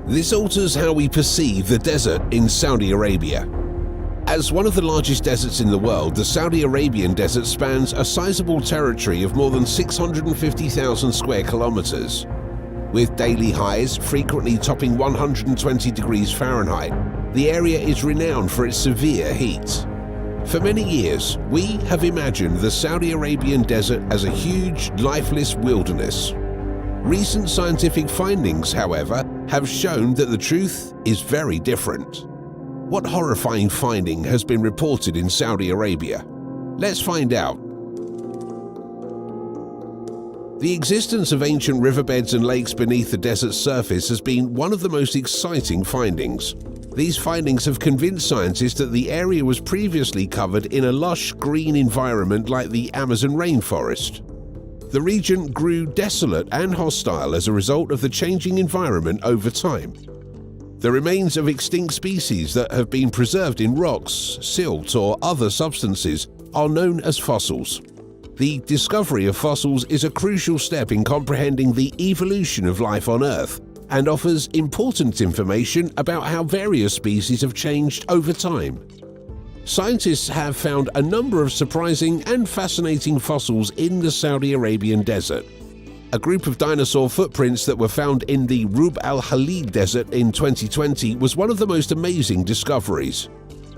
This alters how we perceive the desert in Saudi Arabia. As one of the largest deserts in the world, the Saudi Arabian desert spans a sizable territory of more than 650,000 square kilometers. With daily highs frequently topping 120 degrees Fahrenheit, the area is renowned for its severe heat. For many years, we have imagined the Saudi Arabian desert as a huge, lifeless wilderness. Recent scientific findings, however, have shown that the truth is very different. What horrifying finding has been reported in Saudi Arabia? Let's find out. The existence of ancient riverbeds and lakes beneath the desert's surface has been one of the most exciting findings. These findings have convinced scientists that the area was previously covered in a lush green environment like the Amazon rainforest. The region grew desolate and hostile as a result of the changing environment over time. The remains of extinct species that have been preserved in rocks, silt, or other substances are known as fossils. The discovery of fossils is a crucial step in comprehending the evolution of life on Earth and offers important information about how various species have changed over time. Scientists have found a number of surprising and fascinating fossils in the Saudi Arabian desert. A group of dinosaur footprints that were found in the Rub al-Khalid desert in 2020 was one of the most amazing discoveries.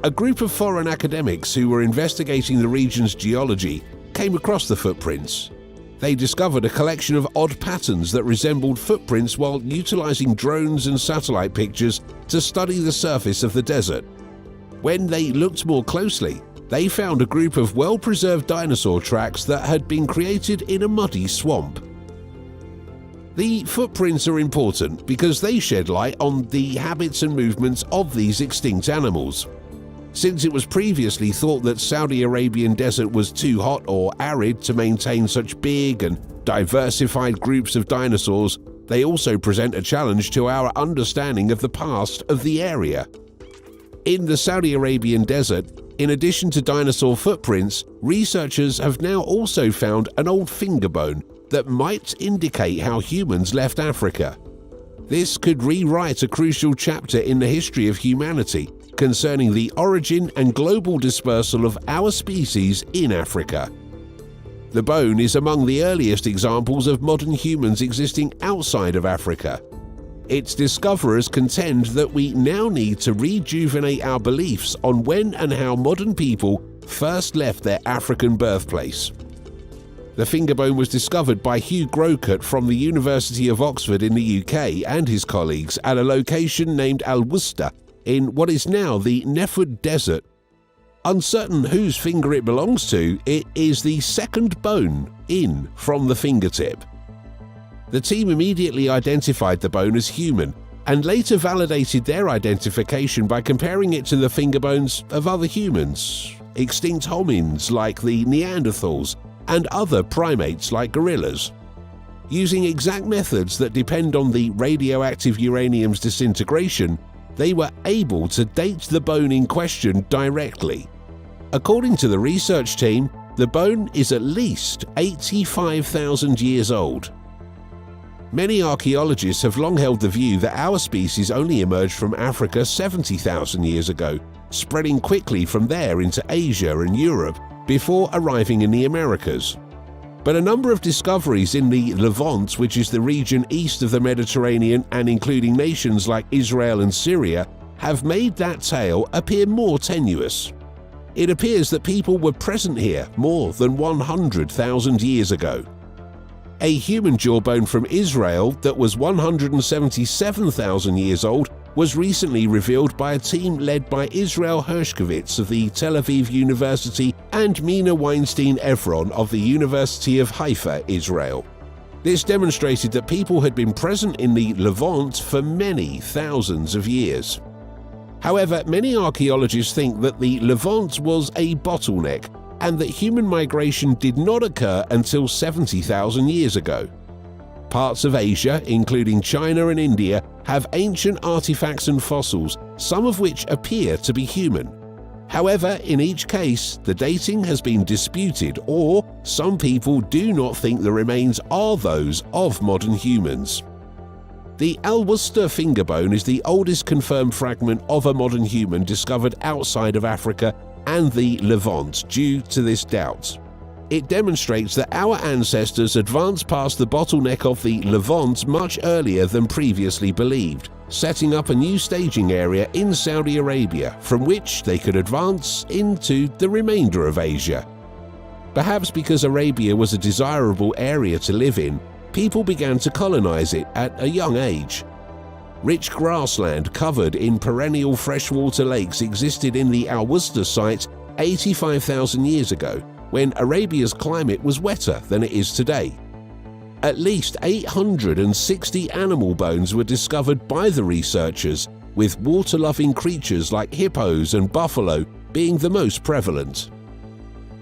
A group of foreign academics who were investigating the region's geology came across the footprints. They discovered a collection of odd patterns that resembled footprints while utilizing drones and satellite pictures to study the surface of the desert. When they looked more closely, they found a group of well-preserved dinosaur tracks that had been created in a muddy swamp. The footprints are important because they shed light on the habits and movements of these extinct animals. Since it was previously thought that Saudi Arabian desert was too hot or arid to maintain such big and diversified groups of dinosaurs, they also present a challenge to our understanding of the past of the area. In the Saudi Arabian desert, in addition to dinosaur footprints, researchers have now also found an old finger bone that might indicate how humans left Africa. This could rewrite a crucial chapter in the history of humanity concerning the origin and global dispersal of our species in Africa. The bone is among the earliest examples of modern humans existing outside of Africa. Its discoverers contend that we now need to rejuvenate our beliefs on when and how modern people first left their African birthplace. The finger bone was discovered by Hugh Grocott from the University of Oxford in the UK and his colleagues at a location named Al-Wusta in what is now the Nefud Desert. Uncertain whose finger it belongs to, it is the second bone in from the fingertip. The team immediately identified the bone as human and later validated their identification by comparing it to the finger bones of other humans, extinct homins like the Neanderthals, and other primates like gorillas. Using exact methods that depend on the radioactive uranium's disintegration, they were able to date the bone in question directly. According to the research team, the bone is at least 85,000 years old. Many archaeologists have long held the view that our species only emerged from Africa 70,000 years ago, spreading quickly from there into Asia and Europe before arriving in the Americas. But a number of discoveries in the Levant, which is the region east of the Mediterranean and including nations like Israel and Syria, have made that tale appear more tenuous. It appears that people were present here more than 100,000 years ago. A human jawbone from Israel that was 177,000 years old was recently revealed by a team led by Israel Hershkovitz of the Tel Aviv University and Mina Weinstein-Evron of the University of Haifa, Israel. This demonstrated that people had been present in the Levant for many thousands of years. However, many archaeologists think that the Levant was a bottleneck and that human migration did not occur until 70,000 years ago. Parts of Asia, including China and India, have ancient artifacts and fossils, some of which appear to be human. However, in each case, the dating has been disputed, or some people do not think the remains are those of modern humans. The Al-Wusta fingerbone is the oldest confirmed fragment of a modern human discovered outside of Africa and the Levant due to this doubt. It demonstrates that our ancestors advanced past the bottleneck of the Levant much earlier than previously believed, setting up a new staging area in Saudi Arabia from which they could advance into the remainder of Asia. Perhaps because Arabia was a desirable area to live in, people began to colonize it at a young age. Rich grassland covered in perennial freshwater lakes existed in the Al-Wusta site 85,000 years ago, when Arabia's climate was wetter than it is today. At least 860 animal bones were discovered by the researchers, with water-loving creatures like hippos and buffalo being the most prevalent.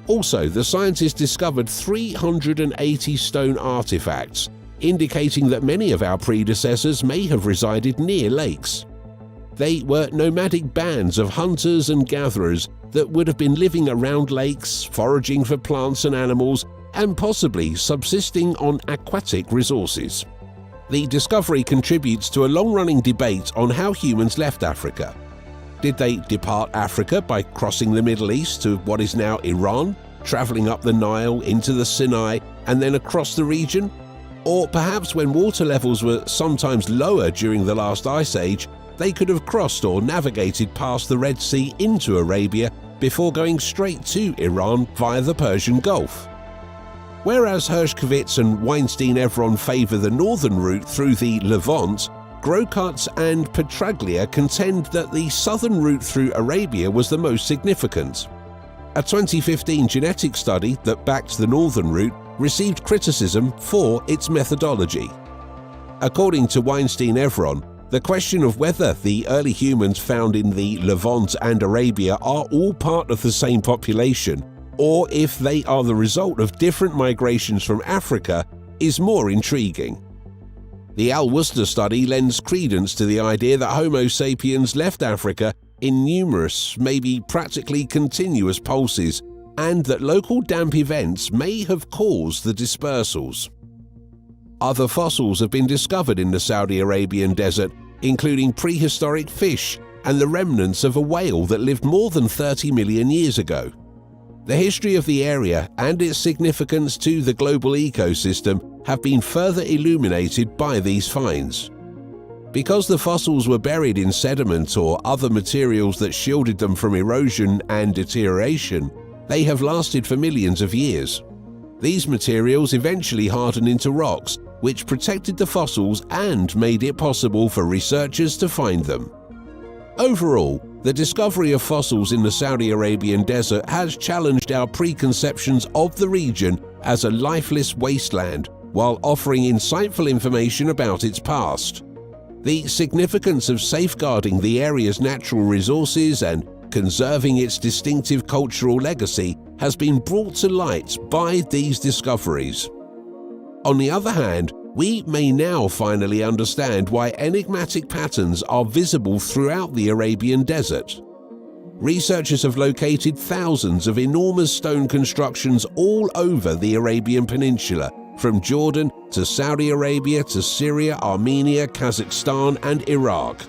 Also, the scientists discovered 380 stone artifacts, indicating that many of our predecessors may have resided near lakes. They were nomadic bands of hunters and gatherers that would have been living around lakes, foraging for plants and animals, and possibly subsisting on aquatic resources. The discovery contributes to a long-running debate on how humans left Africa. Did they depart Africa by crossing the Middle East to what is now Iran, traveling up the Nile into the Sinai, and then across the region? Or perhaps when water levels were sometimes lower during the last ice age, they could have crossed or navigated past the Red Sea into Arabia before going straight to Iran via the Persian Gulf. Whereas Hershkovitz and Weinstein-Evron favor the northern route through the Levant, Grokart and Petraglia contend that the southern route through Arabia was the most significant. A 2015 genetic study that backed the northern route received criticism for its methodology. According to Weinstein-Evron, the question of whether the early humans found in the Levant and Arabia are all part of the same population, or if they are the result of different migrations from Africa, is more intriguing. The Al-Wusta study lends credence to the idea that Homo sapiens left Africa in numerous, maybe practically continuous pulses, and that local damp events may have caused the dispersals. Other fossils have been discovered in the Saudi Arabian desert, including prehistoric fish and the remnants of a whale that lived more than 30 million years ago. The history of the area and its significance to the global ecosystem have been further illuminated by these finds. Because the fossils were buried in sediment or other materials that shielded them from erosion and deterioration, they have lasted for millions of years. These materials eventually hardened into rocks, which protected the fossils and made it possible for researchers to find them. Overall, the discovery of fossils in the Saudi Arabian desert has challenged our preconceptions of the region as a lifeless wasteland, while offering insightful information about its past. The significance of safeguarding the area's natural resources and conserving its distinctive cultural legacy has been brought to light by these discoveries. On the other hand, we may now finally understand why enigmatic patterns are visible throughout the Arabian desert. Researchers have located thousands of enormous stone constructions all over the Arabian Peninsula, from Jordan to Saudi Arabia to Syria, Armenia, Kazakhstan, and Iraq.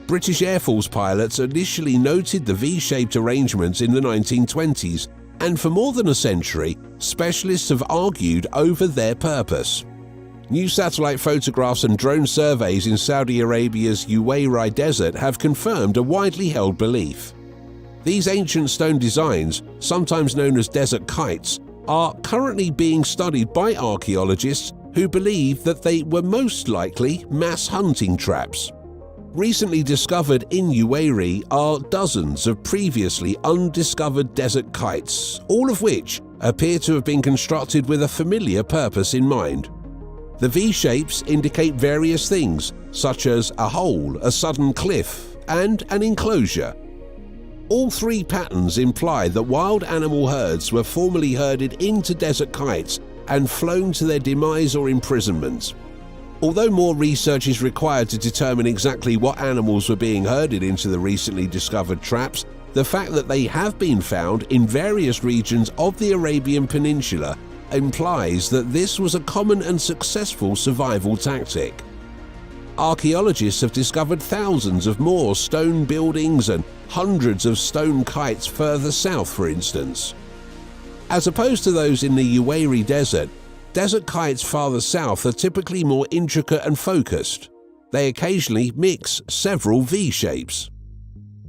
British Air Force pilots initially noted the V-shaped arrangements in the 1920s, and for more than a century, specialists have argued over their purpose. New satellite photographs and drone surveys in Saudi Arabia's Uwayrai Desert have confirmed a widely held belief. These ancient stone designs, sometimes known as desert kites, are currently being studied by archaeologists who believe that they were most likely mass hunting traps. Recently discovered in Uwayrai are dozens of previously undiscovered desert kites, all of which appear to have been constructed with a familiar purpose in mind. The V-shapes indicate various things, such as a hole, a sudden cliff, and an enclosure. All three patterns imply that wild animal herds were formerly herded into desert kites and flown to their demise or imprisonment. Although more research is required to determine exactly what animals were being herded into the recently discovered traps, the fact that they have been found in various regions of the Arabian Peninsula implies that this was a common and successful survival tactic. Archaeologists have discovered thousands of more stone buildings and hundreds of stone kites further south, for instance. As opposed to those in the Uwari Desert, desert kites farther south are typically more intricate and focused. They occasionally mix several V-shapes.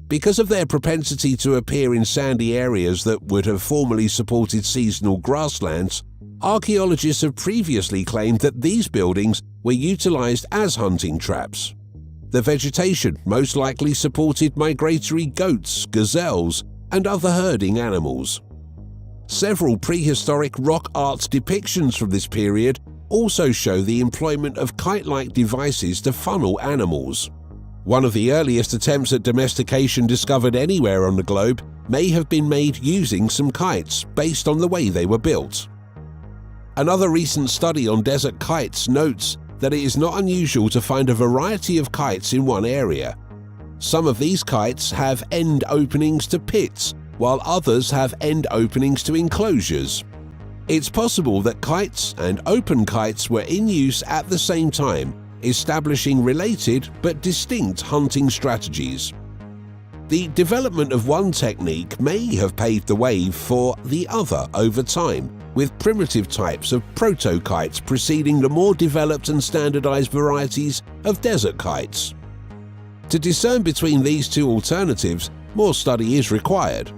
Because of their propensity to appear in sandy areas that would have formerly supported seasonal grasslands, archaeologists have previously claimed that these buildings were utilized as hunting traps. The vegetation most likely supported migratory goats, gazelles, and other herding animals. Several prehistoric rock art depictions from this period also show the employment of kite-like devices to funnel animals. One of the earliest attempts at domestication discovered anywhere on the globe may have been made using some kites based on the way they were built. Another recent study on desert kites notes that it is not unusual to find a variety of kites in one area. Some of these kites have end openings to pits, while others have end openings to enclosures. It's possible that kites and open kites were in use at the same time, establishing related but distinct hunting strategies. The development of one technique may have paved the way for the other over time, with primitive types of proto-kites preceding the more developed and standardized varieties of desert kites. To discern between these two alternatives, more study is required.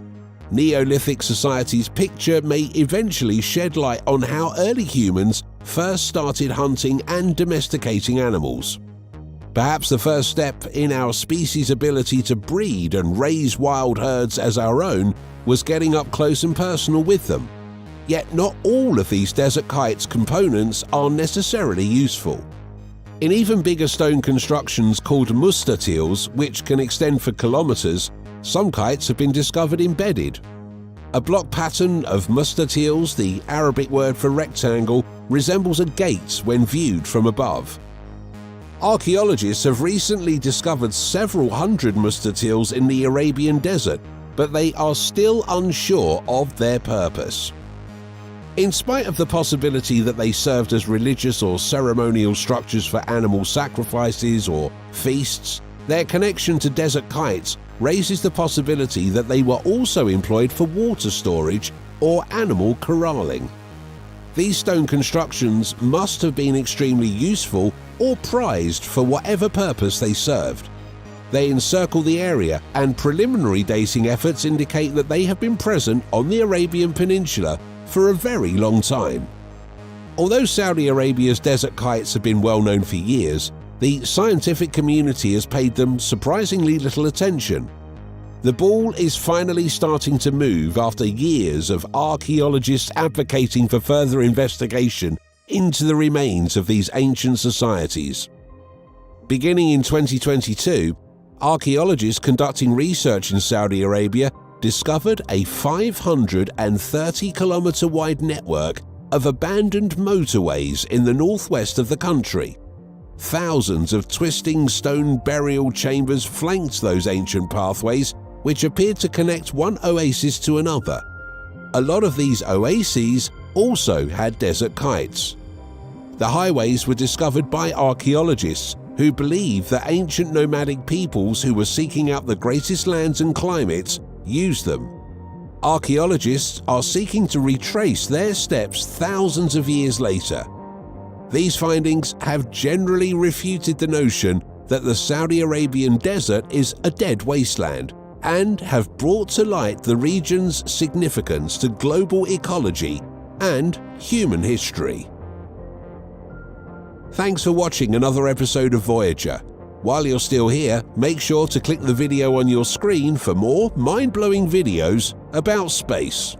Neolithic societies' picture may eventually shed light on how early humans first started hunting and domesticating animals. Perhaps the first step in our species' ability to breed and raise wild herds as our own was getting up close and personal with them. Yet not all of these desert kites' components are necessarily useful. In even bigger stone constructions called mustatils, which can extend for kilometers, some kites have been discovered embedded. A block pattern of mustatils, the Arabic word for rectangle, resembles a gate when viewed from above. Archaeologists have recently discovered several hundred mustatils in the Arabian desert, but they are still unsure of their purpose. In spite of the possibility that they served as religious or ceremonial structures for animal sacrifices or feasts, their connection to desert kites raises the possibility that they were also employed for water storage or animal corralling. These stone constructions must have been extremely useful or prized for whatever purpose they served. They encircle the area, and preliminary dating efforts indicate that they have been present on the Arabian Peninsula for a very long time. Although Saudi Arabia's desert kites have been well known for years, the scientific community has paid them surprisingly little attention. The ball is finally starting to move after years of archaeologists advocating for further investigation into the remains of these ancient societies. Beginning in 2022, archaeologists conducting research in Saudi Arabia discovered a 530-kilometer wide network of abandoned motorways in the northwest of the country. Thousands of twisting stone burial chambers flanked those ancient pathways, which appeared to connect one oasis to another. A lot of these oases also had desert kites. The highways were discovered by archaeologists who believe that ancient nomadic peoples who were seeking out the greatest lands and climates used them. Archaeologists are seeking to retrace their steps thousands of years later. These findings have generally refuted the notion that the Saudi Arabian desert is a dead wasteland, and have brought to light the region's significance to global ecology and human history. Thanks for watching another episode of Voyager. While you're still here, make sure to click the video on your screen for more mind-blowing videos about space.